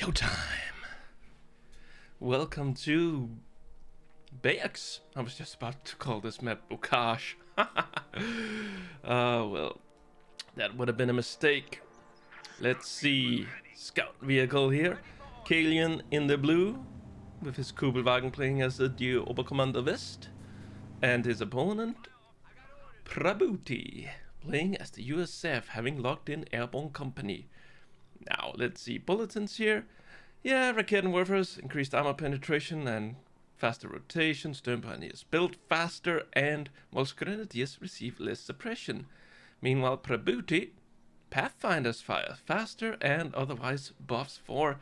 Showtime! Welcome to Bayeux. I was just about to call this map Bokash. Well, that would have been a mistake. Let's see. Scout vehicle here. Calyon in the blue, with his Kubelwagen playing as the Oberkommando West. And his opponent, Prabuty, playing as the USF, having locked in Airborne Company. Now, let's see. Bulletins here. Yeah, Raketenwerfers, increased armor penetration and faster rotation. Stern Pioneers build faster, and most Grenadiers receive less suppression. Meanwhile, Prabuty, Pathfinders fire faster and otherwise buffs for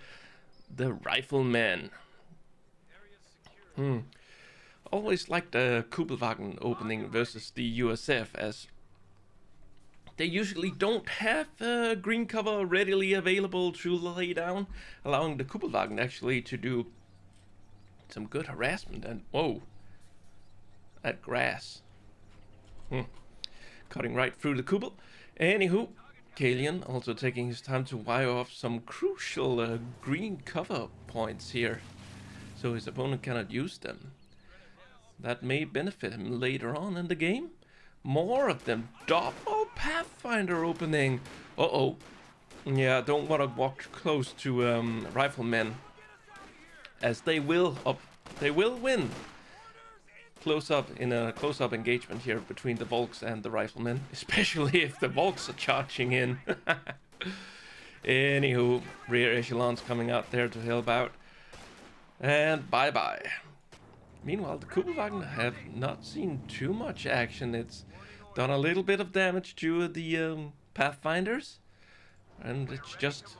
the Riflemen. Always liked the Kubelwagen opening versus the USF, as they usually don't have green cover readily available to lay down, allowing the Kubelwagen actually to do some good harassment. And whoa, that grass. Cutting right through the Kubel. Anywho, Calyon also taking his time to wire off some crucial green cover points here, so his opponent cannot use them. That may benefit him later on in the game. More of them. Double Pathfinder opening. Uh-oh. Yeah, don't want to walk close to Riflemen, as they will win. Close-up in a close-up engagement here between the Volks and the Riflemen, especially if the Volks are charging in. Anywho, rear echelons coming out there to help out. And bye-bye. Meanwhile, the Kubelwagen have not seen too much action. It's done a little bit of damage to the Pathfinders, and it's just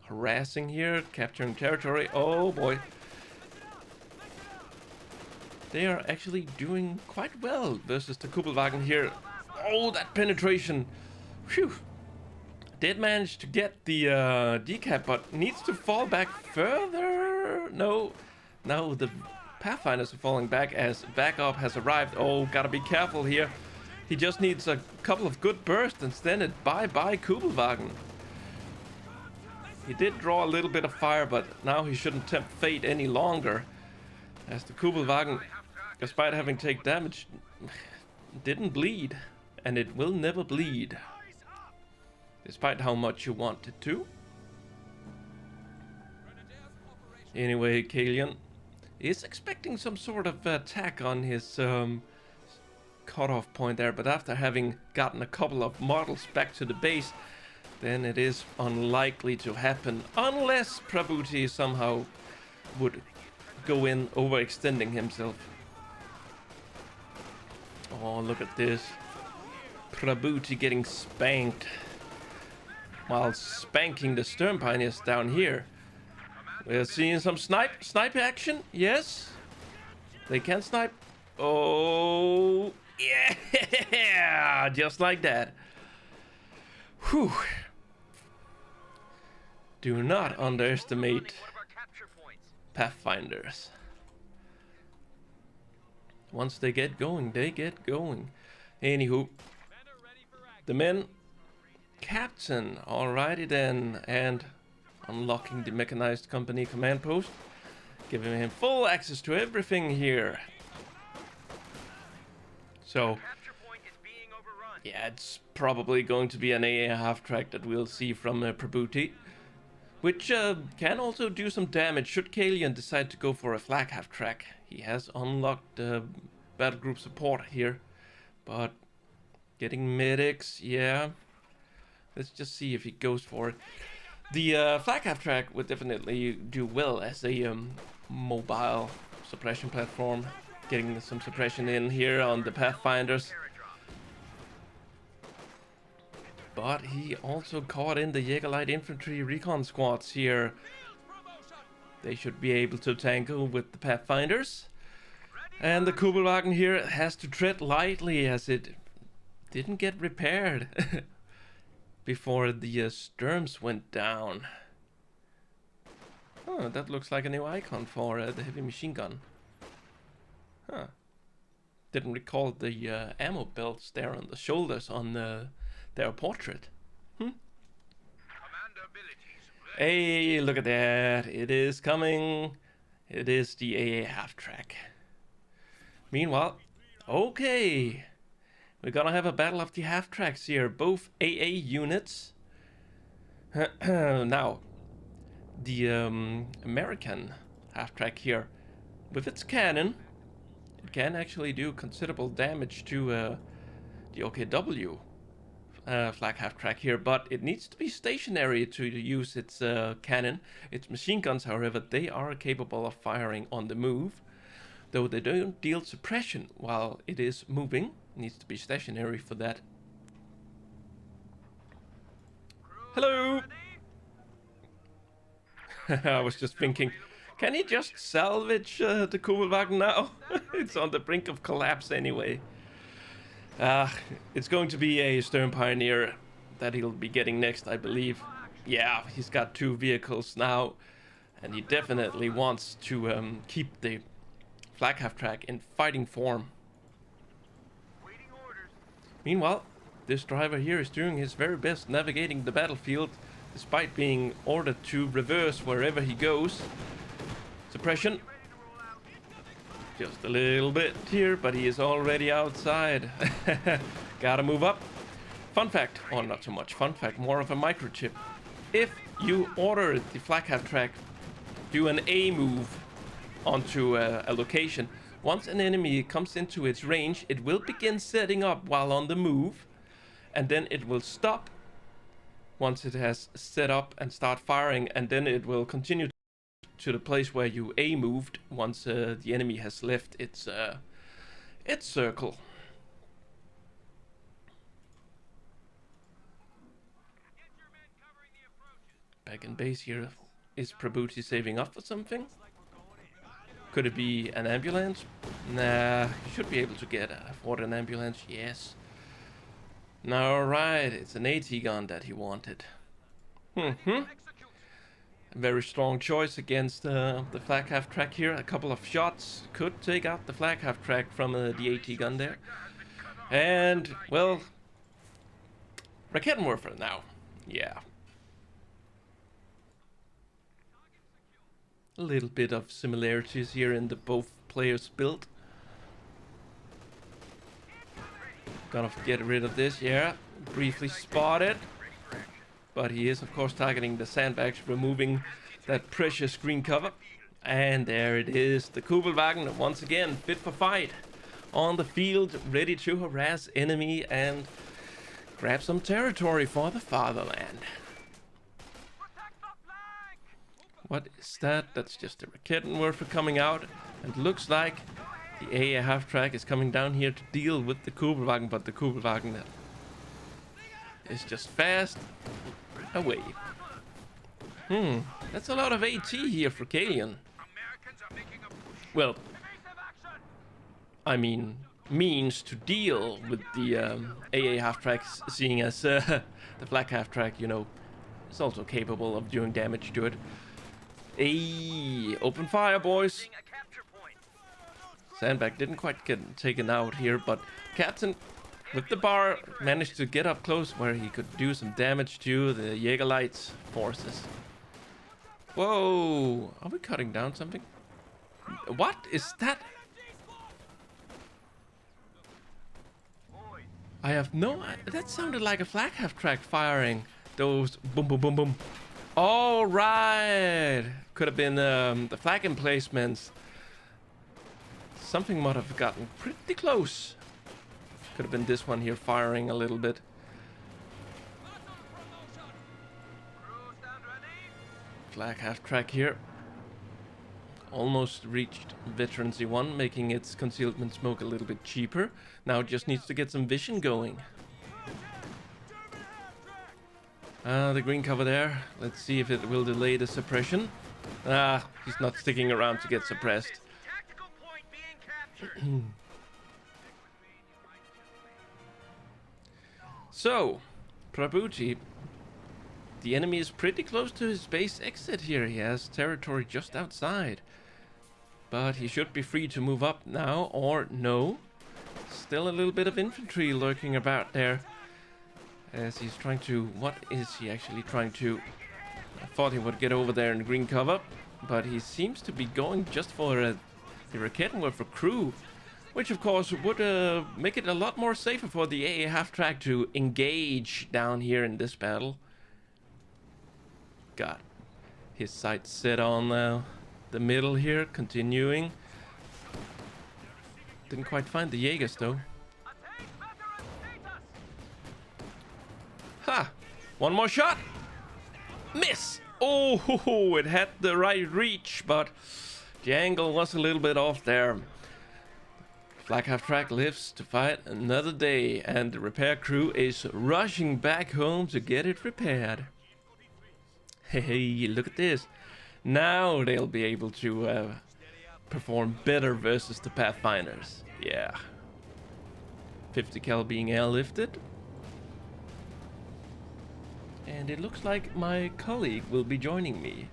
harassing here, capturing territory. Oh boy. They are actually doing quite well versus the Kubelwagen here. Oh, that penetration. Phew. Did manage to get the decap, but needs to fall back further. No, the Pathfinders are falling back as backup has arrived. Oh, gotta be careful here. He just needs a couple of good bursts, and then it bye-bye Kubelwagen. He did draw a little bit of fire, but now he shouldn't tempt fate any longer, as the Kubelwagen, despite having taken damage, didn't bleed, and it will never bleed, despite how much you want it to. Anyway, Calyon is expecting some sort of attack on his cutoff point there, but after having gotten a couple of models back to the base, then it is unlikely to happen, unless Prabuty somehow would go in overextending himself. Oh, look at this. Prabuty getting spanked while spanking the Stern Pioneers down here. We're seeing some snipe action. Yes, they can snipe. Oh, yeah, just like that. Whew. Do not underestimate Pathfinders. Once they get going, they get going. Anywho, the men, Captain, alrighty then, and unlocking the mechanized company command post, giving him full access to everything here. So, yeah, it's probably going to be an AA half-track that we'll see from Prabuty, which can also do some damage should Calyon decide to go for a flag half-track. He has unlocked battle group support here, but getting medics, yeah. Let's just see if he goes for it. The flag half-track would definitely do well as a mobile suppression platform, getting some suppression in here on the Pathfinders. But he also caught in the Jaeger Light Infantry recon squads here. They should be able to tangle with the Pathfinders. And the Kubelwagen here has to tread lightly, as it didn't get repaired before the Sturms went down. Oh, that looks like a new icon for the heavy machine gun. Huh. Didn't recall the ammo belts there on the shoulders on their portrait. Commander Hey, look at that. It is coming. It is the AA half-track. Meanwhile, okay. We're gonna have a battle of the half-tracks here. Both AA units. Now, the American half-track here, with its cannon, it can actually do considerable damage to the OKW flag half-track here, but it needs to be stationary to use its cannon. Its machine guns, however, they are capable of firing on the move, though they don't deal suppression while it is moving. It needs to be stationary for that. Hello! I was just thinking, can he just salvage the Kugelwagen now? It's on the brink of collapse anyway. It's going to be a Stern Pioneer that he'll be getting next, I believe. Yeah, he's got 2 vehicles now, and he definitely wants to keep the flag half-track in fighting form. Meanwhile, this driver here is doing his very best navigating the battlefield, despite being ordered to reverse wherever he goes. Suppression. Just a little bit here, but he is already outside. Gotta move up. Fun fact, or not so much fun fact, more of a microchip. If you order the flag half-track, do an A move onto a location, once an enemy comes into its range, it will begin setting up while on the move, and then it will stop once it has set up and start firing, and then it will continue to the place where you A moved once the enemy has left its circle. Back in base here, is Prabuty saving up for something? Could it be an ambulance? Nah, you should be able to get afford an ambulance, yes. Alright, it's an AT gun that he wanted. A very strong choice against the flag half-track here. A couple of shots could take out the flag half-track from the AT gun there. And, well, Raketenwerfer now. Yeah. A little bit of similarities here in the both players' build. Gonna get rid of this, yeah. Briefly spotted. But he is, of course, targeting the sandbags, removing that precious green cover. And there it is, the Kugelwagen, once again, fit for fight. On the field, ready to harass enemy and grab some territory for the fatherland. What is that? That's just a Raketenwerfer coming out. And looks like the AA half-track is coming down here to deal with the Kugelwagen, but the Kugelwagen is just fast away. That's a lot of AT here for Calyon. Well, I mean, means to deal with the AA half-tracks, seeing as the flag half-track, you know, is also capable of doing damage to it. Hey, open fire, boys. Sandbag didn't quite get taken out here, but Captain with the bar managed to get up close where he could do some damage to the Jägerlights forces. Whoa, are we cutting down something? What is that? I have no... That sounded like a flag half-track firing those boom boom boom boom. All right, could have been the flag emplacements. Something might have gotten pretty close. Could have been this one here firing a little bit. Flag half-track here. Almost reached Veteran Z1, making its concealment smoke a little bit cheaper. Now it just needs to get some vision going. The green cover there. Let's see if it will delay the suppression. He's not sticking around to get suppressed. So, Prabuty, the enemy is pretty close to his base exit here. He has territory just outside. But he should be free to move up now, or no. Still a little bit of infantry lurking about there. As he's trying to... What is he actually trying to I thought he would get over there in green cover, but he seems to be going just for the Raketenwerfer crew, which of course would make it a lot more safer for the AA half-track to engage down here in this battle. Got his sights set on the middle here, continuing. Didn't quite find the Jaegers though. Ha! One more shot! Miss! Oh, it had the right reach, but the angle was a little bit off there. Flak half-track lives to fight another day, and the repair crew is rushing back home to get it repaired. Hey, look at this. Now they'll be able to perform better versus the Pathfinders. Yeah. 50 cal being airlifted. And it looks like my colleague will be joining me.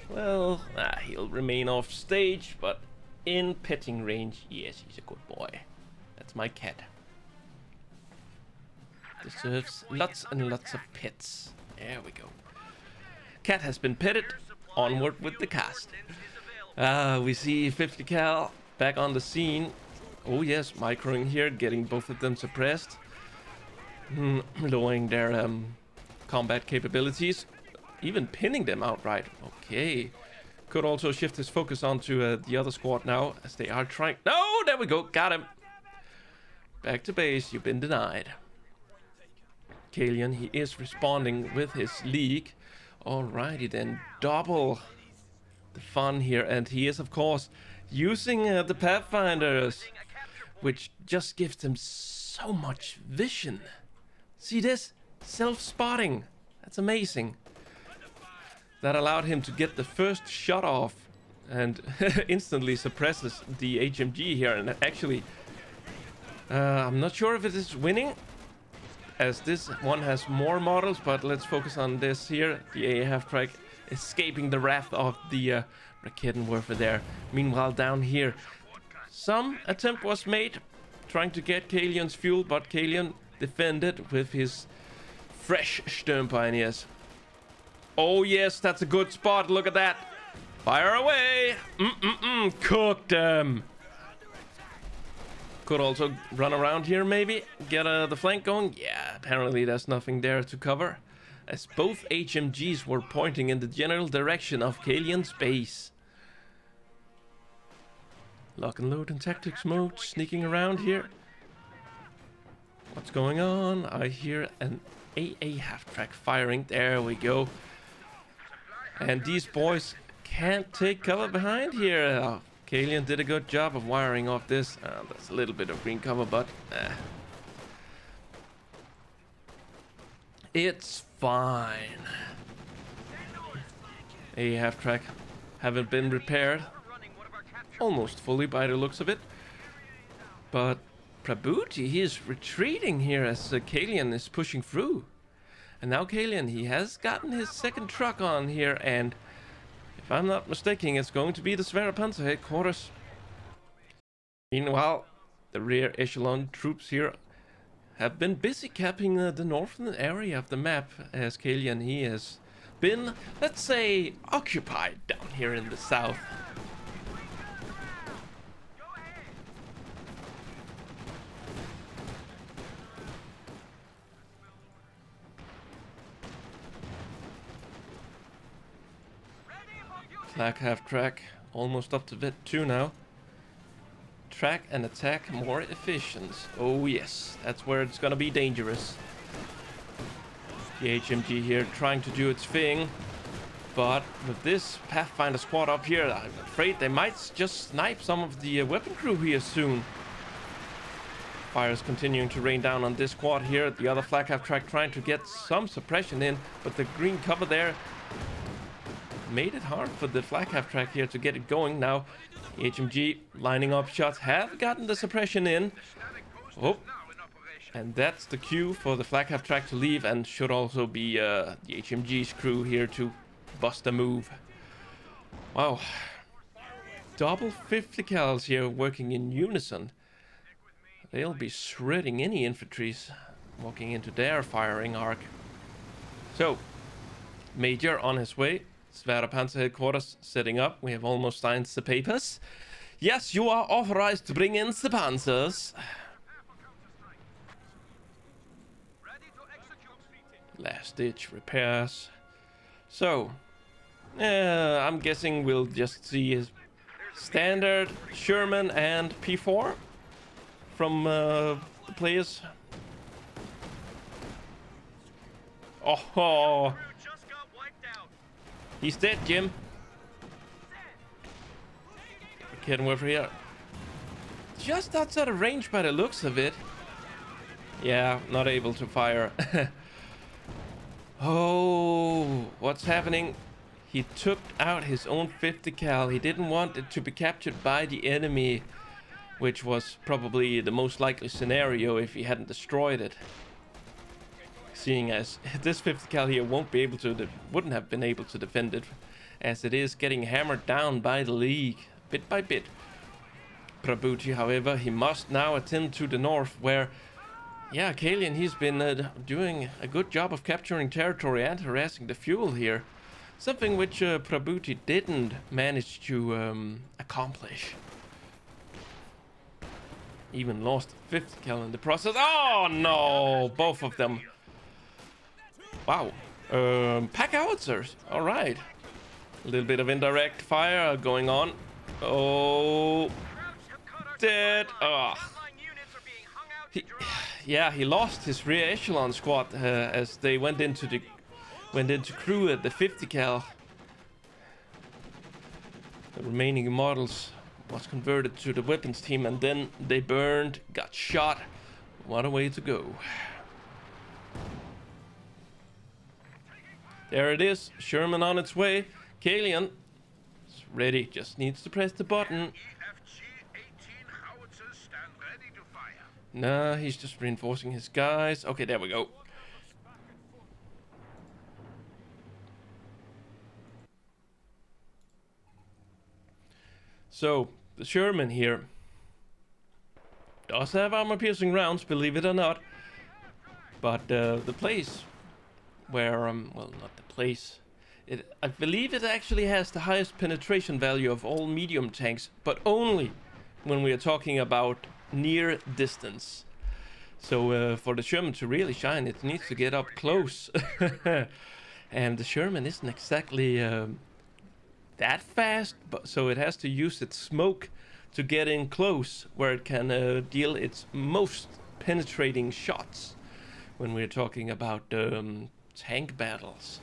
Well, he'll remain off stage, but in petting range, yes, he's a good boy. That's my cat. Deserves lots and lots of pets. There we go. Cat has been petted. Onward with the cast. We see 50 cal back on the scene. Oh yes, microing here, getting both of them suppressed. Lowering their combat capabilities. Even pinning them outright. Okay. Could also shift his focus onto the other squad now, as they are trying... No, there we go, got him. Back to base, you've been denied. Calyon, he is responding with his league. Alrighty then, double the fun here, and he is of course using the Pathfinders, which just gives him so much vision. See this? Self-spotting. That's amazing. That allowed him to get the first shot off and instantly suppresses the HMG here, and actually I'm not sure if it is winning, as this one has more models, but let's focus on this here. The AA half-track escaping the wrath of the Raketenwerfer there. Meanwhile, down here, some attempt was made trying to get Calyon's fuel, but Calyon defended with his fresh Sturmpioneers. Oh yes, that's a good spot. Look at that. Fire away. Cooked them. Could also run around here, maybe get the flank going. Yeah, apparently there's nothing there to cover, as both HMGs were pointing in the general direction of Calyon's base. Lock and load in tactics mode, sneaking around here. What's going on? I hear an AA half-track firing. There we go. And these boys can't take cover behind here. Calyon did a good job of wiring off this. That's a little bit of green cover, but it's fine. A half-track haven't been repaired almost fully by the looks of it, but Prabuty, he is retreating here as Calyon is pushing through. And now Calyon, he has gotten his second truck on here, and if I'm not mistaken, it's going to be the Sverapanzer headquarters. Meanwhile, the rear echelon troops here have been busy capping the northern area of the map, as Calyon, he has been, let's say, occupied down here in the south. Flak half-track, almost up to Vet 2 now. Track and attack more efficient. Oh yes, that's where it's gonna be dangerous. The HMG here trying to do its thing, but with this Pathfinder squad up here, I'm afraid they might just snipe some of the weapon crew here soon. Fires continuing to rain down on this squad here. The other Flak half-track trying to get some suppression in, but the green cover there made it hard for the Flak half-track here to get it going. Now HMG lining up shots have gotten the suppression in. Oh, and that's the cue for the Flak half-track to leave, and should also be the HMG's crew here to bust a move. Wow, double 50 cals here working in unison. They'll be shredding any infantries walking into their firing arc. So Major on his way. Sverre Panzer headquarters setting up. We have almost signed the papers. Yes, you are authorized to bring in the Panzers. Last ditch repairs. So, I'm guessing we'll just see his standard Sherman and P4 from the players. Oh, he's dead, Jim. Kidding over here. Just outside of range by the looks of it. Yeah, not able to fire. Oh, what's happening? He took out his own 50 cal. He didn't want it to be captured by the enemy, which was probably the most likely scenario if he hadn't destroyed it. Seeing as this 50 cal here wouldn't have been able to defend it, as it is getting hammered down by the League, bit by bit. Prabuty, however, he must now attend to the north, where, yeah, Calyon, he's been doing a good job of capturing territory and harassing the fuel here. Something which Prabuty didn't manage to accomplish. Even lost 50 cal in the process. Oh no, both of them. Wow. Pack howitzers. All right. A little bit of indirect fire going on. Oh, dead. Oh. He lost his rear echelon squad as they went into crew at the 50 cal. The remaining models was converted to the weapons team, and then they burned, got shot. What a way to go. There it is, Sherman on its way. Calyon is ready, just needs to press the button. Nah, he's just reinforcing his guys. Okay, there we go. So, the Sherman here does have armor-piercing rounds, believe it or not. But the place where, well, not the place. I believe it actually has the highest penetration value of all medium tanks, but only when we are talking about near distance. So for the Sherman to really shine, it needs to get up close. And the Sherman isn't exactly that fast, but so it has to use its smoke to get in close, where it can deal its most penetrating shots when we're talking about tank battles.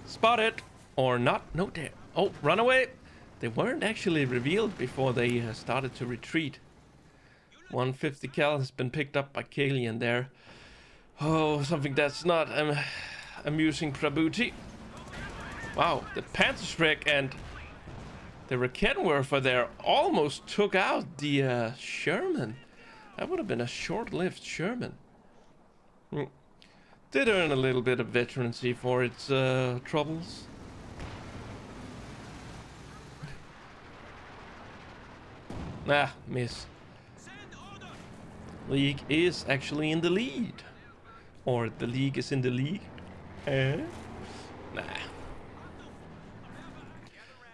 Spotted or not? No, there. Oh, run away! They weren't actually revealed before they started to retreat. 150 cal has been picked up by Calyon there. Oh, something that's not amusing Prabuty. Wow, the Panzerschreck and the Raketenwerfer there almost took out the Sherman. That would have been a short-lived Sherman. Did earn a little bit of veterancy for its troubles. Ah, miss. League is actually in the lead. Or the League is in the league. Nah.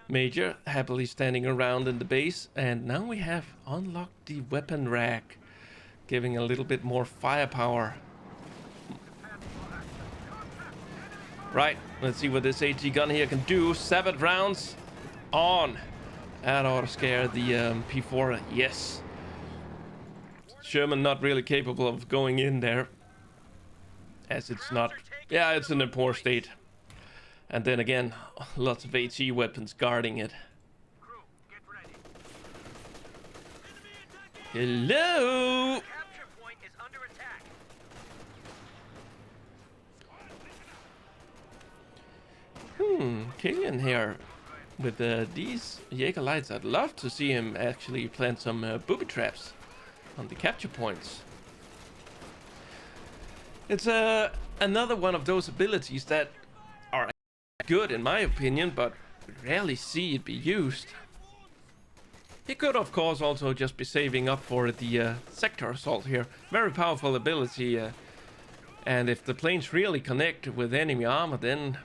Major happily standing around in the base, and now we have unlocked the weapon rack, giving a little bit more firepower. Right, let's see what this AT gun here can do. 7 rounds on. That ought to scare the P4. Yes. Sherman not really capable of going in there, as it's not. Yeah, it's in a poor state. And then again, lots of AT weapons guarding it. Hello. Calyon here with these Jaeger lights. I'd love to see him actually plant some booby traps on the capture points. It's another one of those abilities that are good in my opinion, but rarely see it be used. He could of course also just be saving up for the sector assault here. Very powerful ability, And if the planes really connect with enemy armor, then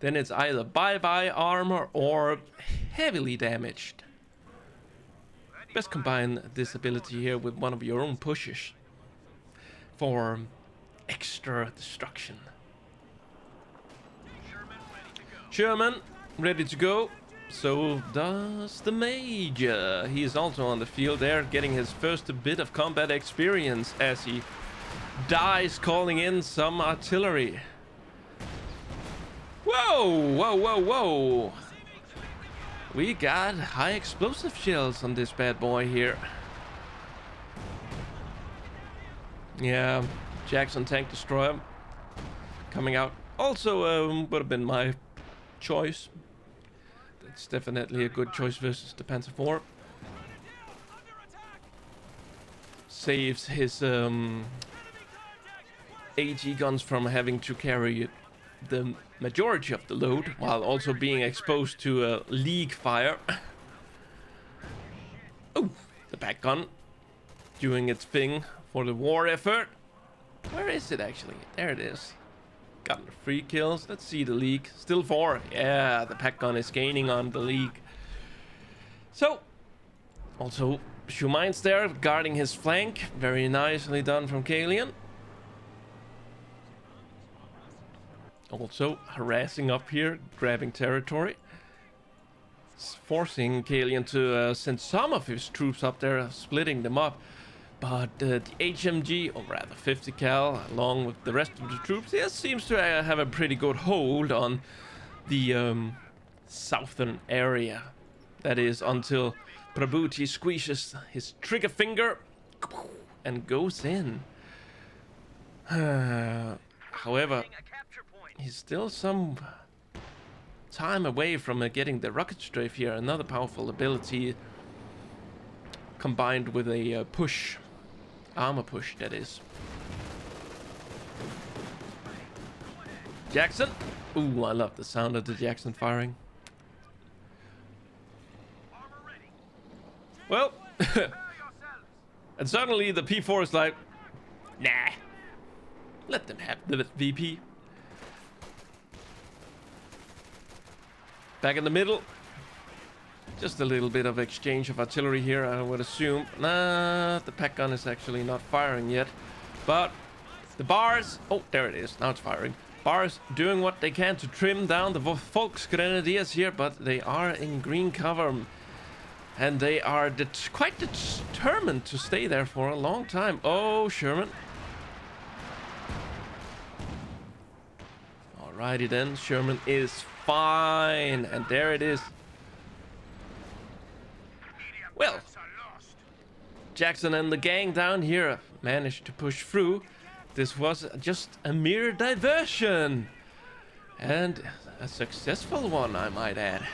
it's either bye-bye armor or heavily damaged. Best combine this ability here with one of your own pushes for extra destruction. Sherman ready to go. So does the Major. He is also on the field there, getting his first bit of combat experience as he dies calling in some artillery. Whoa, whoa, whoa, whoa. We got high explosive shells on this bad boy here. Yeah, Jackson tank destroyer coming out. Also would have been my choice. It's definitely a good choice versus the Panzer IV. Saves his AG guns from having to carry the majority of the load while also being exposed to leak fire. Oh, the back gun doing its thing for the war effort. Where is it actually? There it is. Got 3 kills. Let's see the leak. Still 4. Yeah, the pack gun is gaining on the leak. So, also Schumein's there guarding his flank. Very nicely done from Calyon. Also harassing up here, grabbing territory. It's forcing Calyon to send some of his troops up there, splitting them up. But the HMG, or rather 50 cal, along with the rest of the troops, it seems to have a pretty good hold on the southern area. That is until Prabuty squeezes his trigger finger and goes in. However, he's still some time away from getting the rocket strafe here. Another powerful ability combined with a push. Armor push, that is. Jackson. Ooh, I love the sound of the Jackson firing. Well, and suddenly the P4 is like, nah, let them have the VP. Back in the middle. Just a little bit of exchange of artillery here, I would assume. Nah, the pack gun is actually not firing yet. But the bars... Oh, there it is. Now it's firing. Bars doing what they can to trim down the Volksgrenadiers here, but they are in green cover. And they are quite determined to stay there for a long time. Oh, Sherman. Alrighty then, Sherman is fine. And there it is. Well, Jackson and the gang down here managed to push through. This was just a mere diversion. And a successful one, I might add.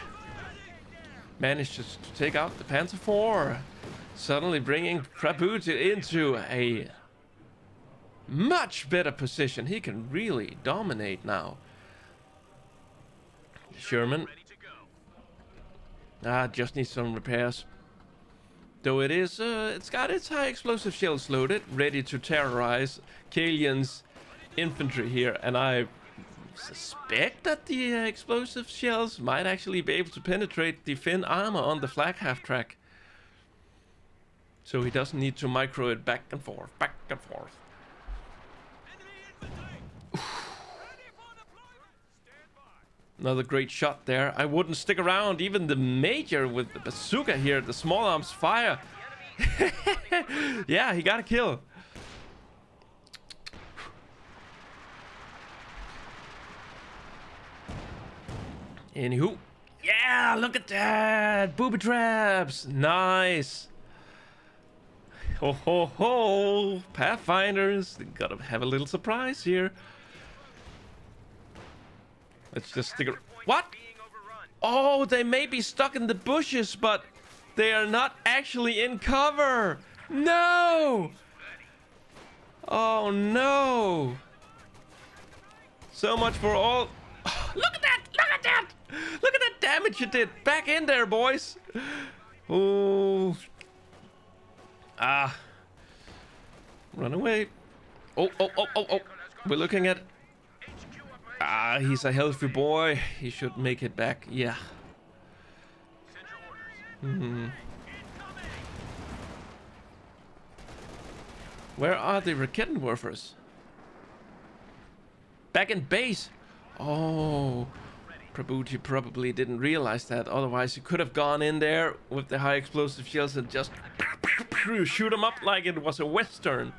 Managed to take out the Panzer IV. Suddenly bringing Prabuty into a much better position. He can really dominate now. Sherman. Just needs some repairs. Though it is, it's got its high explosive shells loaded, ready to terrorize Calyon's infantry here. And I suspect that the explosive shells might actually be able to penetrate the Finn armor on the flag half track. So he doesn't need to micro it back and forth, back and forth. Another great shot there. I wouldn't stick around. Even the Major with the bazooka here, the small arms fire. Yeah, he got a kill. Anywho. Yeah, look at that. Booby traps. Nice. Ho ho ho. Pathfinders. They gotta have a little surprise here. Let's just stick around. What? Oh, they may be stuck in the bushes, but they are not actually in cover. No! Oh, no. So much for all... Oh, look at that! Look at that! Look at that damage you did. Back in there, boys. Oh. Run away. Oh, oh, oh, oh, oh. We're looking at... Ah, he's a healthy boy. He should make it back. Yeah. Where are the Rakettenwerfers? Back in base. Oh, Prabuty probably didn't realize that. Otherwise, he could have gone in there with the high explosive shells and just shoot them up like it was a western.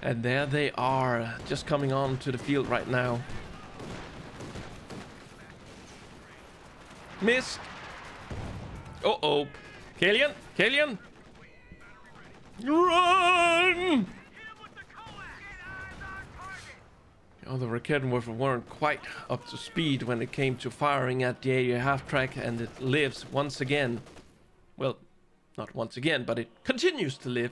And there they are, just coming on to the field right now. Missed. Uh-oh. Calyon! Calyon! Run! Oh, the Rakettenwerfer weren't quite up to speed when it came to firing at the area half-track, and it lives once again. Well, not once again, but it continues to live.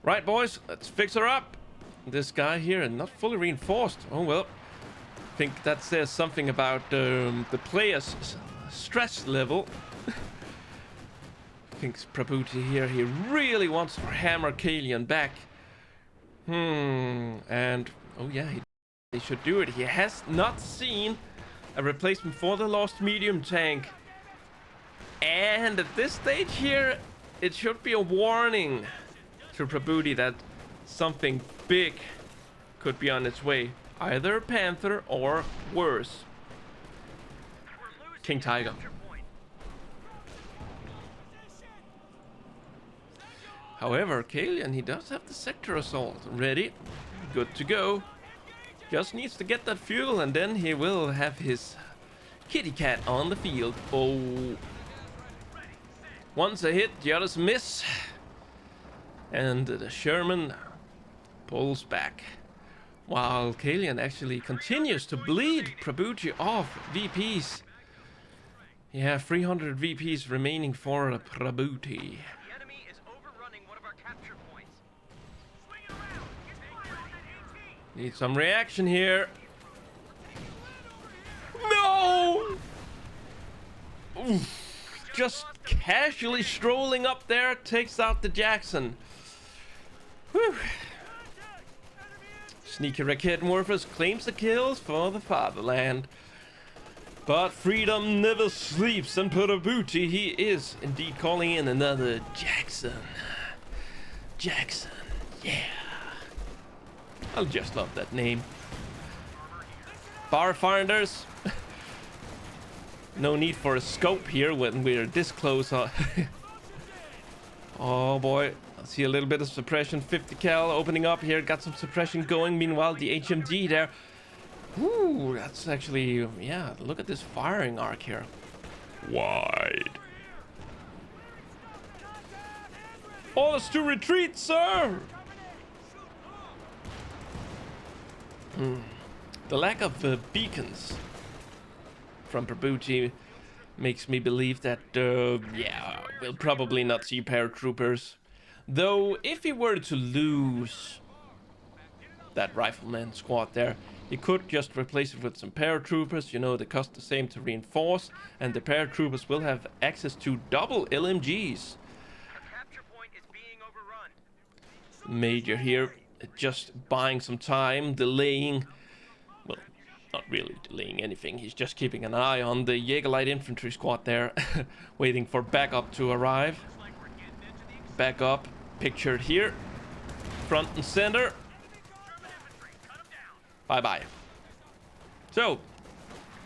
Right, boys, let's fix her up. This guy here, and not fully reinforced. Oh, well. I think that says something about the player's stress level. I think Prabuty here, he really wants to hammer Calyon back. And oh yeah, he should do it. He has not seen a replacement for the lost medium tank. And at this stage here, it should be a warning to Prabuty that something big could be on its way. Either Panther or worse, King Tiger. However, Calyon, he does have the sector assault ready, good to go. Just needs to get that fuel, and then he will have his kitty cat on the field. Oh, one's a hit, the other's a miss, and the Sherman pulls back, while Calyon actually continues to bleed Prabuty off VPs. Yeah, 300 VPs remaining for Prabuty. Need some reaction here. No! Oof. Just casually strolling up there, takes out the Jackson. Whew. Sneaky Rakettenwerfers claims the kills for the fatherland. But freedom never sleeps, and Prabuty, he is indeed calling in another Jackson. Jackson, yeah. I just love that name. Bar finders. No need for a scope here when we're this close. Oh boy, I see a little bit of suppression. 50 cal opening up here. Got some suppression going. Meanwhile, the HMD there. Ooh, that's actually, yeah, look at this firing arc here. Wide. Orders to retreat, sir! The lack of beacons from Prabuty makes me believe that, yeah, we'll probably not see paratroopers. Though, if he were to lose that rifleman squad there, he could just replace it with some paratroopers. You know, they cost the same to reinforce, and the paratroopers will have access to double LMGs. Major here, just buying some time, delaying, well, not really delaying anything. He's just keeping an eye on the Jaeger Light Infantry squad there, waiting for backup to arrive. Backup pictured here, front and center. Bye-bye. So,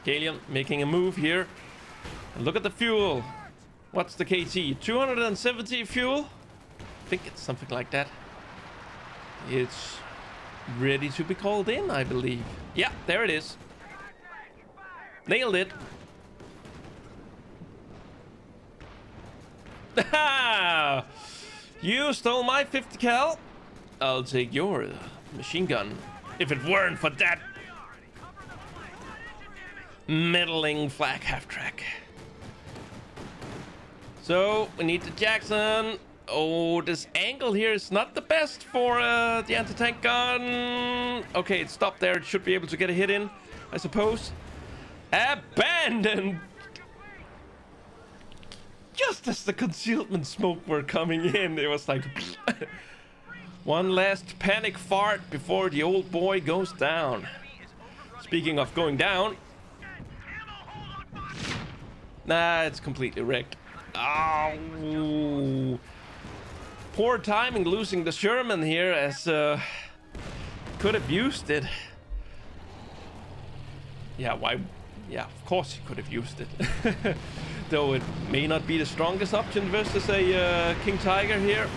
Calyon making a move here. And look at the fuel. What's the KT? 270 fuel? I think it's something like that. It's ready to be called in, I believe. Yeah, there it is. Nailed it. You stole my 50 cal. I'll take your machine gun. If it weren't for that meddling flak half-track. So, we need the Jackson. Oh, this angle here is not the best for the anti-tank gun. Okay, it stopped there. It should be able to get a hit in, I suppose. Abandoned! just as the concealment smoke were coming in, it was like one last panic fart before the old boy goes down. Speaking of going down, nah, it's completely wrecked. Oh, poor timing losing the Sherman here, as could have used it. Yeah, why? Yeah, of course he could have used it. Though it may not be the strongest option versus a King Tiger here.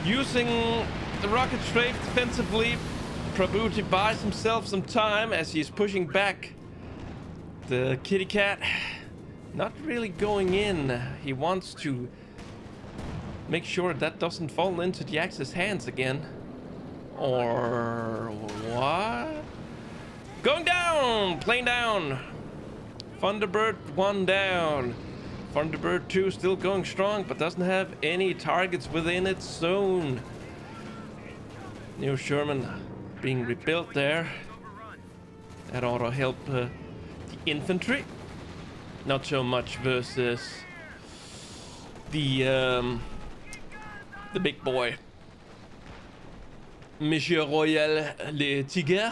Using the rocket strafe defensively, Prabuty buys himself some time as he's pushing back the kitty cat. Not really going in. He wants to make sure that doesn't fall into the Axe's hands again. Or what? Going down! Plane down! Thunderbird 1 down. Thunderbird 2 still going strong, but doesn't have any targets within its zone. New Sherman being rebuilt there. That ought to help the infantry. Not so much versus the big boy. Monsieur Royal le Tigre.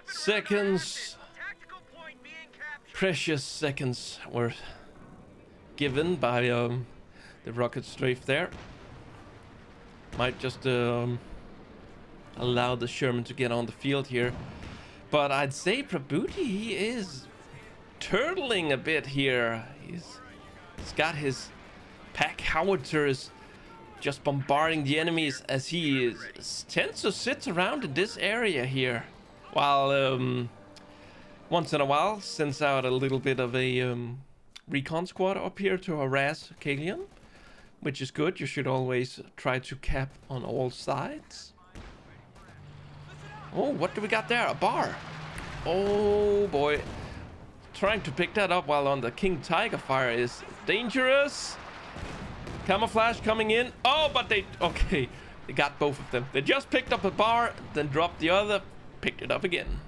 Seconds, precious seconds were given by the rocket strafe there. Might just allow the Sherman to get on the field here. But I'd say Prabuty, he is turtling a bit here. He's got his pack howitzers just bombarding the enemies as he tends to sit around in this area here. While once in a while sends out a little bit of a recon squad up here to harass Calyon, which is good. You should always try to cap on all sides. Oh, what do we got there? A bar. Oh boy. Trying to pick that up while on the King Tiger fire is dangerous. Camouflage coming in. Oh, but they got both of them. They just picked up a bar, then dropped the other. Picked it up again.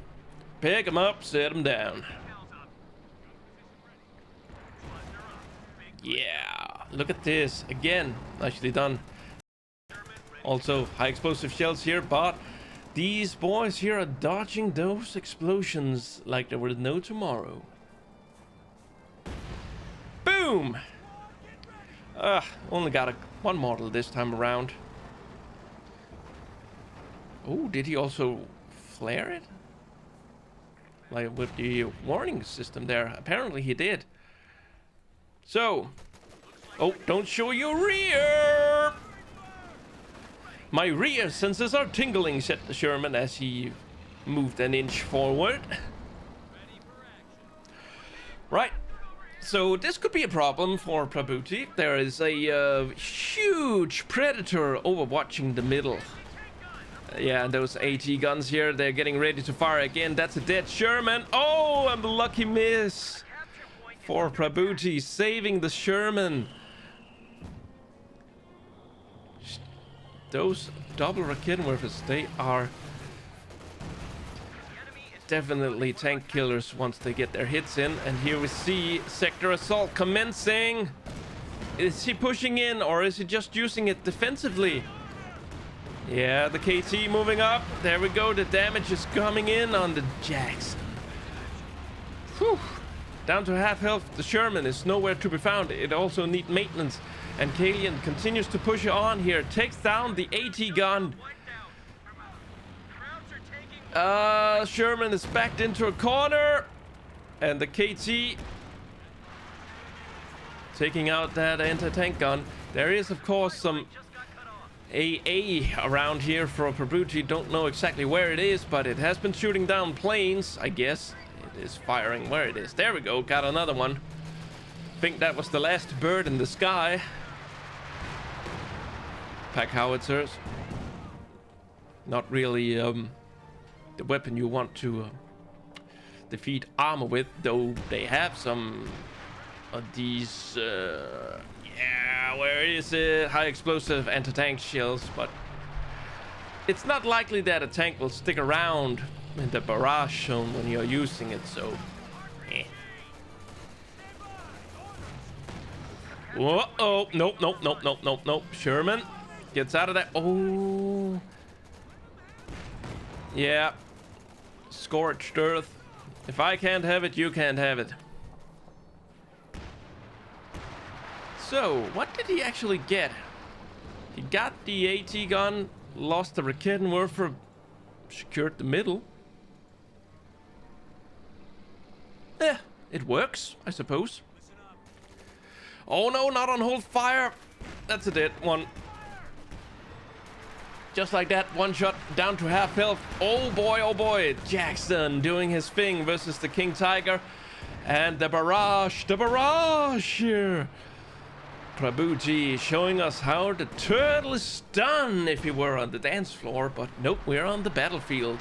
Pick him up, set him down. Yeah, look at this. Again, nicely done. Also, high explosive shells here, but these boys here are dodging those explosions like there was no tomorrow. Boom! Only got one model this time around. Oh, did he also flare it? Like with the warning system there. Apparently he did. So, oh, don't show your rear! My rear sensors are tingling, said the Sherman as he moved an inch forward. Right. So this could be a problem for Prabuty. There is a huge predator overwatching the middle. Yeah, and those AT guns here, they're getting ready to fire again. That's a dead Sherman. Oh, and the lucky miss for Prabuty, saving the Sherman. Those double Raketenwerfers, they are definitely tank killers once they get their hits in. And here we see sector assault commencing. Is he pushing in or is he just using it defensively? Yeah, the KT moving up. There we go. The damage is coming in on the Jackson. Whew. Down to half health. The Sherman is nowhere to be found. It also needs maintenance. And Calyon continues to push on here. Takes down the AT gun. Sherman is backed into a corner. And the KT taking out that anti-tank gun. There is, of course, some AA around here for Prabuty. Don't know exactly where it is, but it has been shooting down planes, I guess. It is firing where it is. There we go, got another one. Think that was the last bird in the sky. Pack howitzers. Not really the weapon you want to defeat armor with, though they have some of these yeah, where is it? High explosive anti-tank shells, but it's not likely that a tank will stick around in the barrage zone when you're using it, so eh. Whoa, nope. Sherman gets out of there. Oh, yeah. Scorched earth. If I can't have it, you can't have it. So, what did he actually get? He got the AT gun, lost the Raketenwerfer, secured the middle. Yeah, it works, I suppose. Oh no, not on hold fire. That's a dead one. Just like that, one shot down to half health. Oh boy, Jackson doing his thing versus the King Tiger. And the barrage here. Prabuty showing us how the turtle is done if he were on the dance floor, but nope, we're on the battlefield.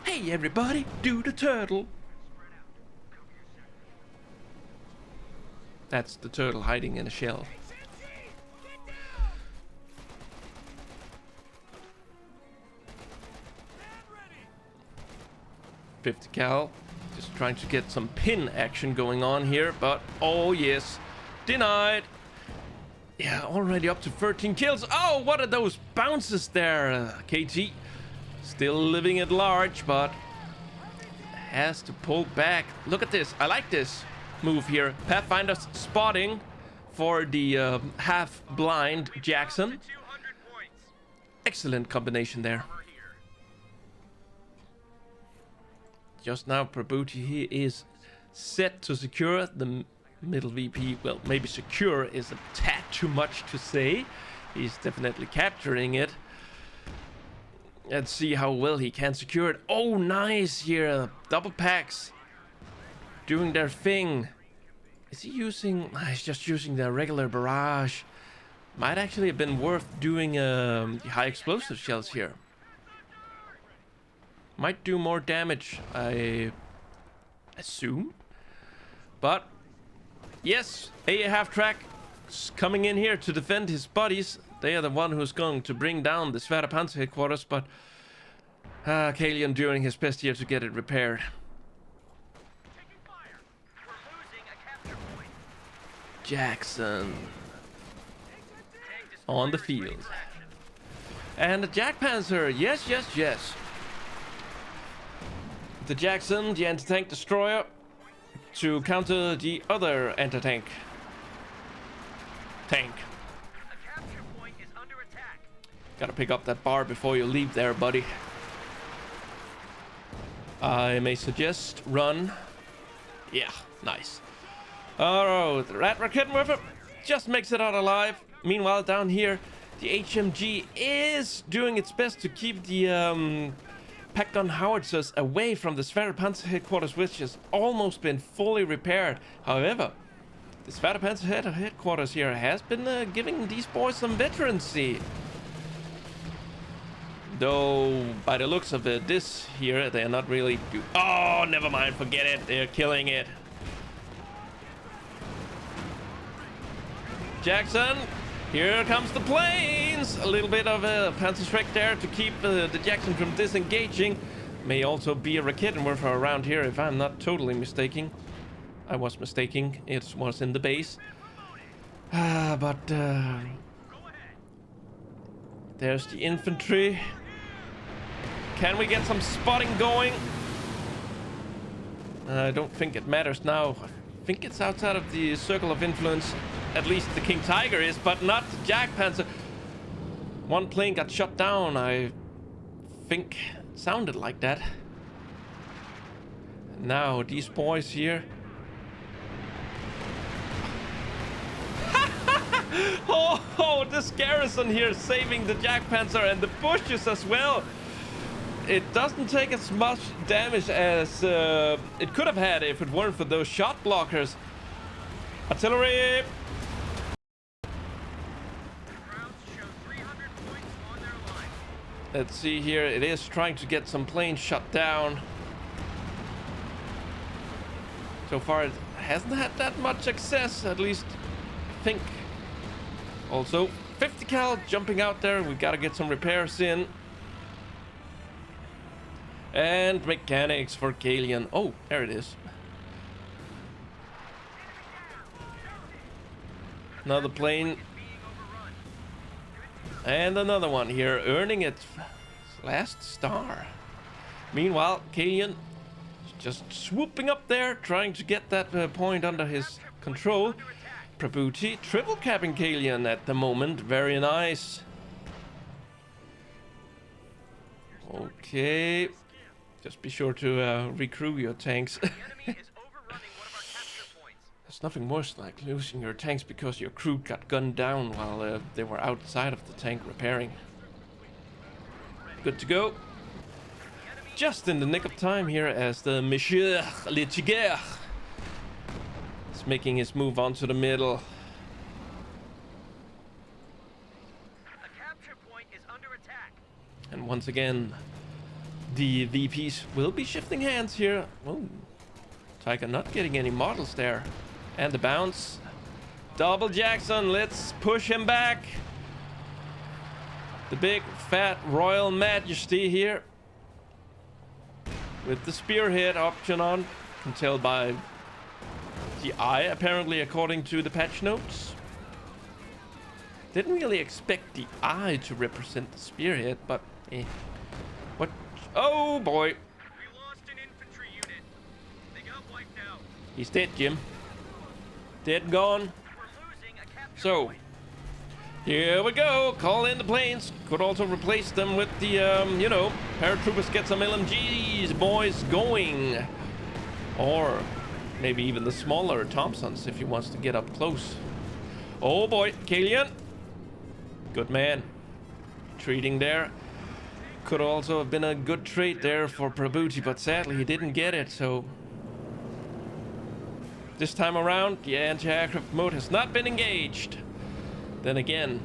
Hey everybody, do the turtle. That's the turtle hiding in a shell. .50 cal, just trying to get some pin action going on here, but oh yes, denied. Yeah, already up to 13 kills. Oh, what are those bounces there? KT still living at large, but has to pull back. Look at this. I like this move here. Pathfinder's spotting for the half-blind Jackson. Excellent combination there. Just now, Prabuty, he is set to secure the middle VP. Well, maybe secure is a tad too much to say. He's definitely capturing it. Let's see how well he can secure it. Oh, nice here. Double packs doing their thing. Is he using... he's just using the regular barrage. Might actually have been worth doing high explosive shells here. Might do more damage, I assume. But yes, a half-track coming in here to defend his buddies. They are the one who's going to bring down the Svärd Panzer headquarters, but Calyon doing his best here to get it repaired. Jackson on the field. And the Jack Panzer, yes. The Jackson, the anti-tank destroyer, to counter the other anti-tank. Tank. Gotta pick up that bar before you leave there, buddy. I may suggest run. Yeah, nice. Oh, the Rat Raketenwerfer just makes it out alive. Meanwhile, down here, the HMG is doing its best to keep the pack gun howitzers away from the Svärd Panzer headquarters, which has almost been fully repaired. However, the Svärd Panzer headquarters here has been giving these boys some veterancy. Though, by the looks of it, this here, they're not really... Oh, never mind, forget it. They're killing it. Jackson, here comes the planes. A little bit of a Panzerschreck there to keep the Jackson from disengaging. May also be a Raketenwerfer around here, if I'm not totally mistaken. I was mistaken. It was in the base. But there's the infantry. Can we get some spotting going? I don't think it matters now. I think it's outside of the circle of influence. At least the King Tiger is, but not the Jack Panzer. One plane got shot down, I think it sounded like that. Now, these boys here. Oh, this garrison here saving the Jack Panzer and the bushes as well. It doesn't take as much damage as it could have had if it weren't for those shot blockers. Artillery! Let's see here, it is trying to get some planes shut down. So far it hasn't had that much success, at least I think. Also, 50 cal jumping out there, we gotta get some repairs in. And mechanics for Calyon. Oh, there it is. Another plane. And another one here, earning its last star. Meanwhile, Calyon is just swooping up there, trying to get that point under his control. Prabuty triple capping Calyon at the moment. Very nice. Okay. Just be sure to recrew your tanks. There's nothing worse like losing your tanks because your crew got gunned down while they were outside of the tank repairing. Good to go. Just in the nick of time here as the Monsieur Le Tigre is making his move onto the middle. A capture point is under attack. And once again, the VPs will be shifting hands here. Oh, Tiger not getting any models there. And the bounce. Double Jackson, let's push him back. The big fat royal majesty here. With the spearhead option on. Controlled by the eye, apparently, according to the patch notes. Didn't really expect the eye to represent the spearhead, but eh. What? Oh boy. We lost an infantry unit. They got wiped out. He's dead, Jim. Dead and gone. We're losing a capture So, point. here we go. Call in the planes. Could also replace them with the, you know, paratroopers. Get some LMGs, boys, going. Or maybe even the smaller Thompsons if he wants to get up close. Oh boy, Calyon. Good man. Treating there. Could also have been a good trade there for Prabuty, but sadly he didn't get it, so... This time around, the anti-aircraft mode has not been engaged. Then again,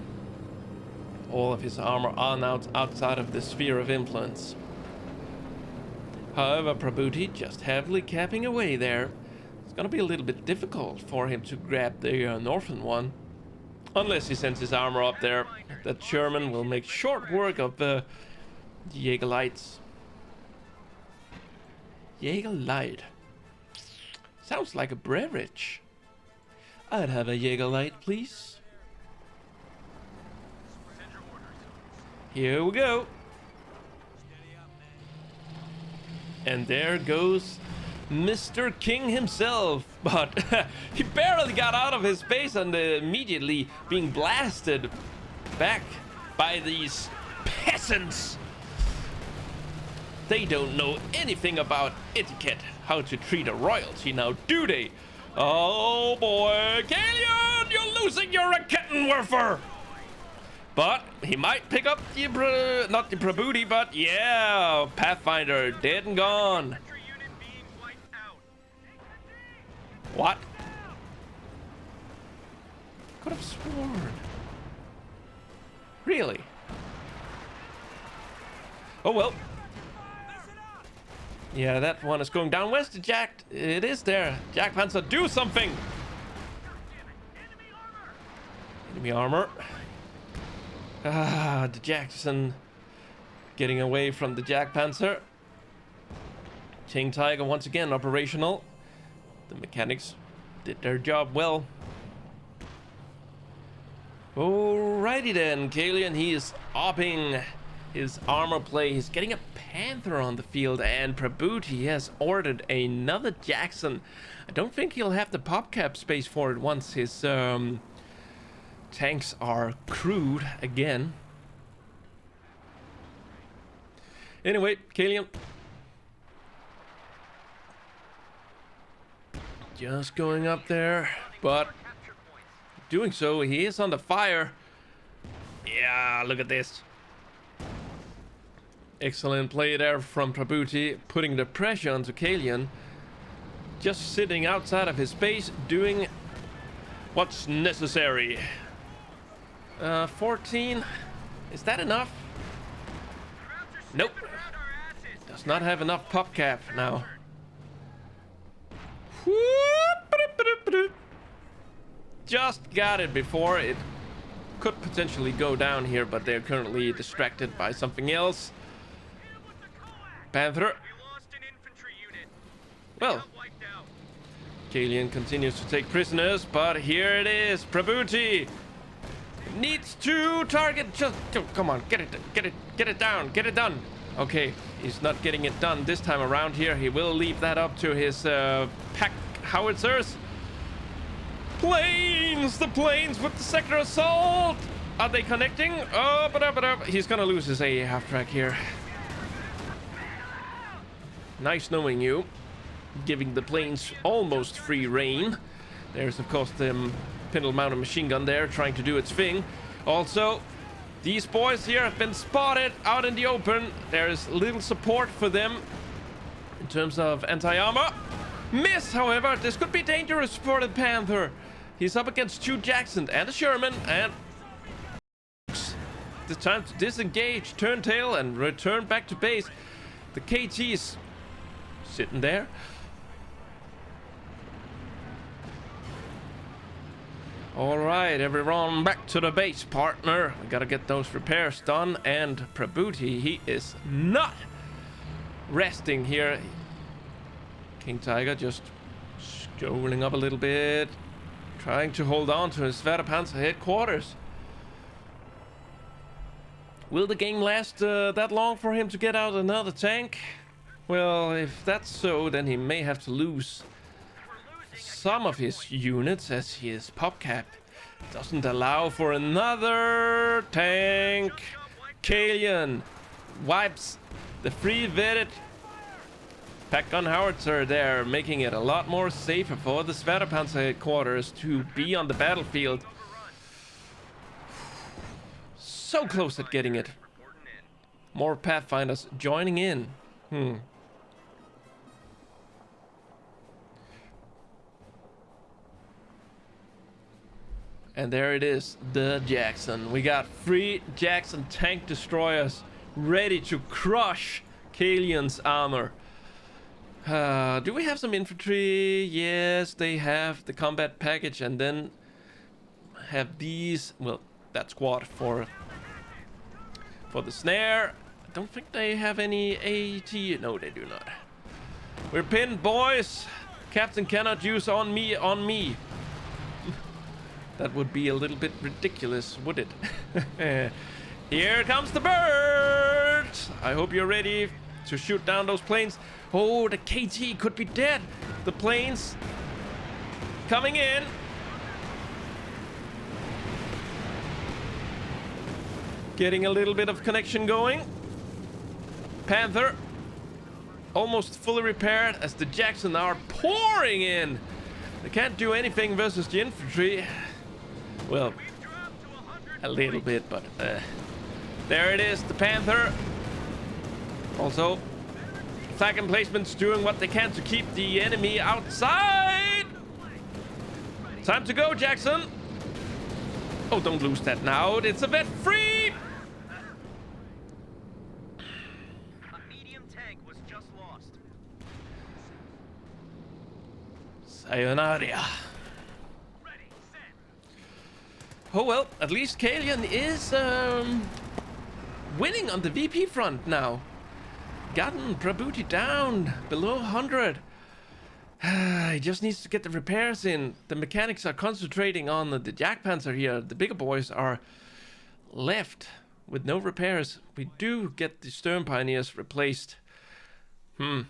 all of his armor are now outside of the sphere of influence. However, Prabuty just heavily capping away there. It's gonna be a little bit difficult for him to grab the northern one. Unless he sends his armor up there. That Sherman will make short work of the Jägerlights. Jägerlight. Sounds like a beverage. I'd have a Jägerlight, please. Here we go. And there goes Mr. King himself. But he barely got out of his base and immediately being blasted back by these peasants. They don't know anything about etiquette, how to treat a royalty now, do they? Oh boy, Calyon, you're losing your Rakettenwerfer! But he might pick up the, not the Prabuty, but yeah, Pathfinder, dead and gone. What? Could have sworn. Really? Oh well. Yeah, that one is going down. Where's the Jack? It is there. Jack Panzer, do something! Enemy armor. Ah, the Jackson getting away from the Jack Panzer. King Tiger once again operational. The mechanics did their job well. Alrighty then, Calyon, he is upping his armor play. He's getting a Panther on the field, and Prabuty has ordered another Jackson. I don't think he'll have the pop cap space for it once his tanks are crewed again. Anyway, Calyon just going up there, but doing so, he is on the fire. Yeah, look at this. Excellent play there from Prabuty, putting the pressure onto Calyon. Just sitting outside of his base, doing what's necessary. 14. Is that enough? Nope. Does not have enough pop cap now. Just got it before. It could potentially go down here, but they're currently distracted by something else. Panther. We lost an infantry unit. They Well, got wiped out. Calyon continues to take prisoners, but here it is. Prabuty needs to target. Just come on, get it down, get it done. Okay, he's not getting it done this time around here. He will leave that up to his pack howitzers. Planes! The planes with the sector assault! Are they connecting? Oh, but he's gonna lose his AA half track here. Nice knowing you. Giving the planes almost free reign. There's, of course, the pintle mounted machine gun there trying to do its thing. Also, these boys here have been spotted out in the open. There's little support for them in terms of anti-armor. Miss, however. This could be dangerous for the Panther. He's up against 2 Jackson and a Sherman, and it's time to disengage, turn tail, and return back to base. The KT's sitting there. All right, everyone, back to the base, partner. We gotta get those repairs done, and Prabuty, he is not resting here. King Tiger just strolling up a little bit, trying to hold on to his Schwerpanzer headquarters. Will the game last that long for him to get out another tank? Well, if that's so, then he may have to lose some of his units, as his popcap doesn't allow for another tank. Calyon wipes the free vetted pack gun howitzer there, making it a lot more safer for the Schwerpanzer headquarters to be on the battlefield. So close at getting it. More Pathfinders joining in. And there it is, the Jackson. We got 3 Jackson tank destroyers ready to crush Calyon's armor. Do we have some infantry? Yes, they have the combat package, and then have these. Well, that squad for the snare. I don't think they have any AT. No, they do not. We're pinned, boys. Captain cannot use on me. That would be a little bit ridiculous, would it? Here comes the bird! I hope you're ready to shoot down those planes. Oh, the KT could be dead. The planes coming in. Getting a little bit of connection going. Panther almost fully repaired as the Jackson are pouring in. They can't do anything versus the infantry. Well, a little bit, but there it is, the Panther. Also, flag emplacements doing what they can to keep the enemy outside. Time to go, Jackson. Oh, don't lose that now. It's a vet free. A medium tank was just lost. Sayonara. Oh well, at least Calyon is winning on the VP front now. Gotten Prabuty down below 100. He just needs to get the repairs in. The mechanics are concentrating on the Jagdpanzer here. The bigger boys are left with no repairs. We do get the Stern Pioneers replaced. You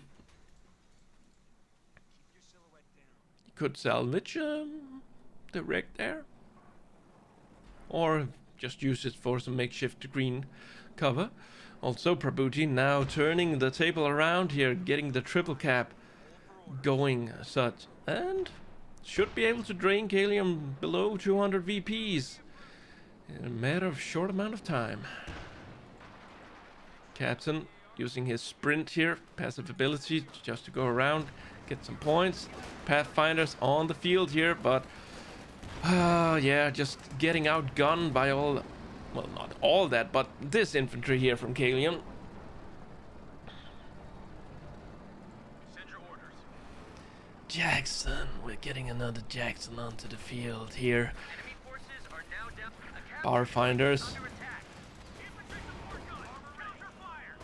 could salvage the wreck there. Or just use it for some makeshift green cover. Also, Prabuty now turning the table around here, getting the triple cap going such, and should be able to drain Calyon below 200 VPs in a matter of short amount of time. Captain using his sprint here, passive ability just to go around, get some points. Pathfinders on the field here, but yeah, just getting outgunned by all, well, not all that, but this infantry here from Calyon. Send your orders. Jackson, we're getting another Jackson onto the field here. Enemy forces are now down. Bar finders. Under attack. Infantry support gun. Counter fire.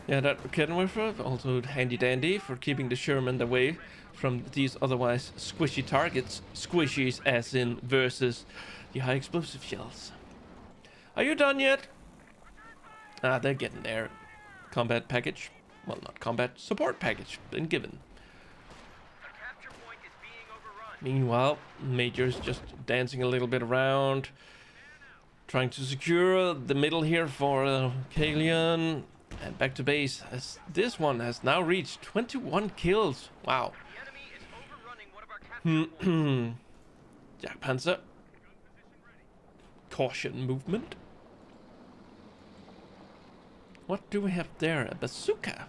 Yeah, that Kenworth also handy dandy for keeping the Sherman away from these otherwise squishy targets. Squishies as in versus the high explosive shells. Are you done yet? Ah, they're getting there. Combat package. Well, not combat, support package been given. A capture point is being overrun. Meanwhile, Major's just dancing a little bit around, trying to secure the middle here for Calyon. And back to base, as this one has now reached 21 kills. Wow. The enemy is overrunning one of our capture points. Jack Panzer. Caution movement. What do we have there? A bazooka.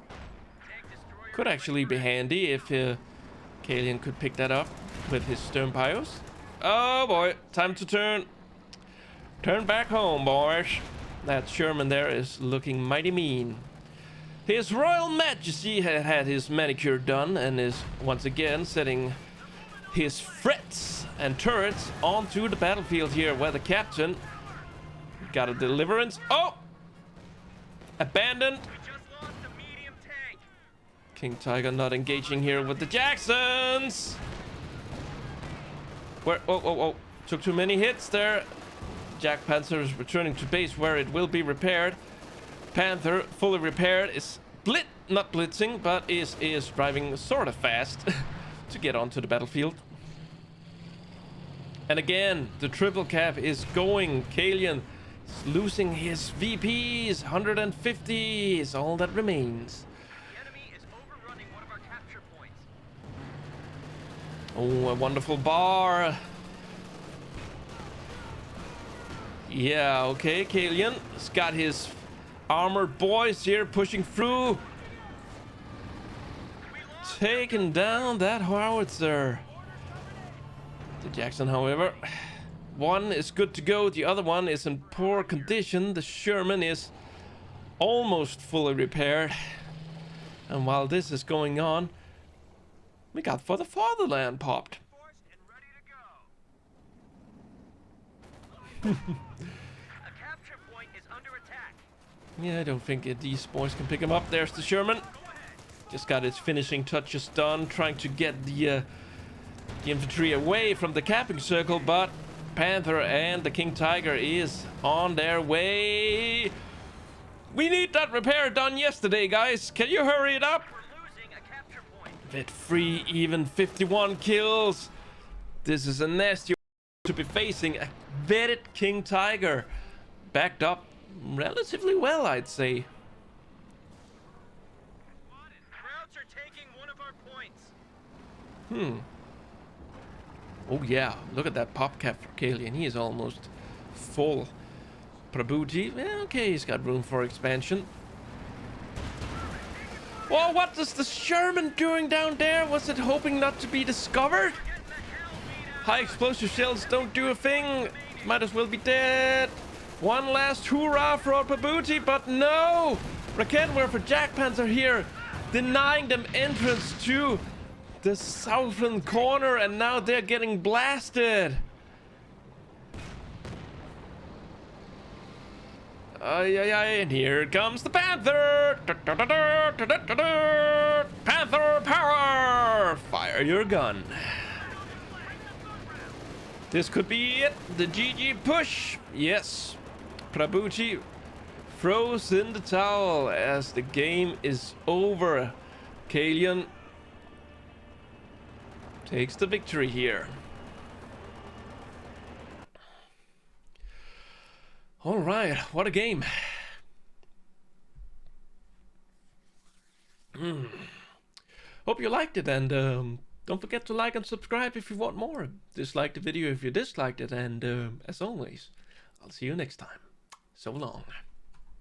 Tank destroyer Could actually be handy if Calyon could pick that up with his stern bios. Oh boy, time to turn. Turn back home, boys. That Sherman there is looking mighty mean. His Royal Majesty had his manicure done and is once again setting his frets and turrets onto the battlefield here, where the captain got a deliverance. Oh! Abandoned. We just lost a medium tank. King Tiger not engaging here with the Jacksons. Where? Oh. Took too many hits there. Jack Panther is returning to base where it will be repaired. Panther, fully repaired, is not blitzing, but is driving sort of fast to get onto the battlefield. And again, the triple cap is going. Calyon is losing his VPs. 150 is all that remains. The enemy is overrunning one of our capture points. Oh, a wonderful bar. Yeah, okay, Calyon has got his armored boys here pushing through. Taking down that howitzer. The Jackson, however, one is good to go. The other one is in poor condition. The Sherman is almost fully repaired. And while this is going on, we got For the Fatherland popped. Forced and ready to go. A capture point is under attack. Yeah, I don't think these boys can pick him up. There's the Sherman. Just got its finishing touches done, trying to get the infantry away from the capping circle, but Panther and the King Tiger is on their way. We need that repair done yesterday, guys. Can you hurry it up? We're losing a capture point. Bit free, even 51 kills. This is a nasty to be facing. A vetted King Tiger, backed up relatively well, I'd say. Krauts are taking one of our points. Oh yeah, look at that pop cap for Calyon. He is almost full. Prabuty, okay, he's got room for expansion. Whoa, what is the Sherman doing down there? Was it hoping not to be discovered? High explosive shells don't do a thing. Might as well be dead. One last hurrah for our Prabuty, but no! Racketware for Jack Panther here, denying them entrance to the southern corner, and now they're getting blasted. And here comes the Panther! Panther power! Fire your gun. This could be it. The GG push. Yes. Prabuty throws in the towel as the game is over. Calyon takes the victory here. All right, what a game. Hope you liked it, and don't forget to like and subscribe if you want more. Dislike the video if you disliked it, and as always, I'll see you next time. So long.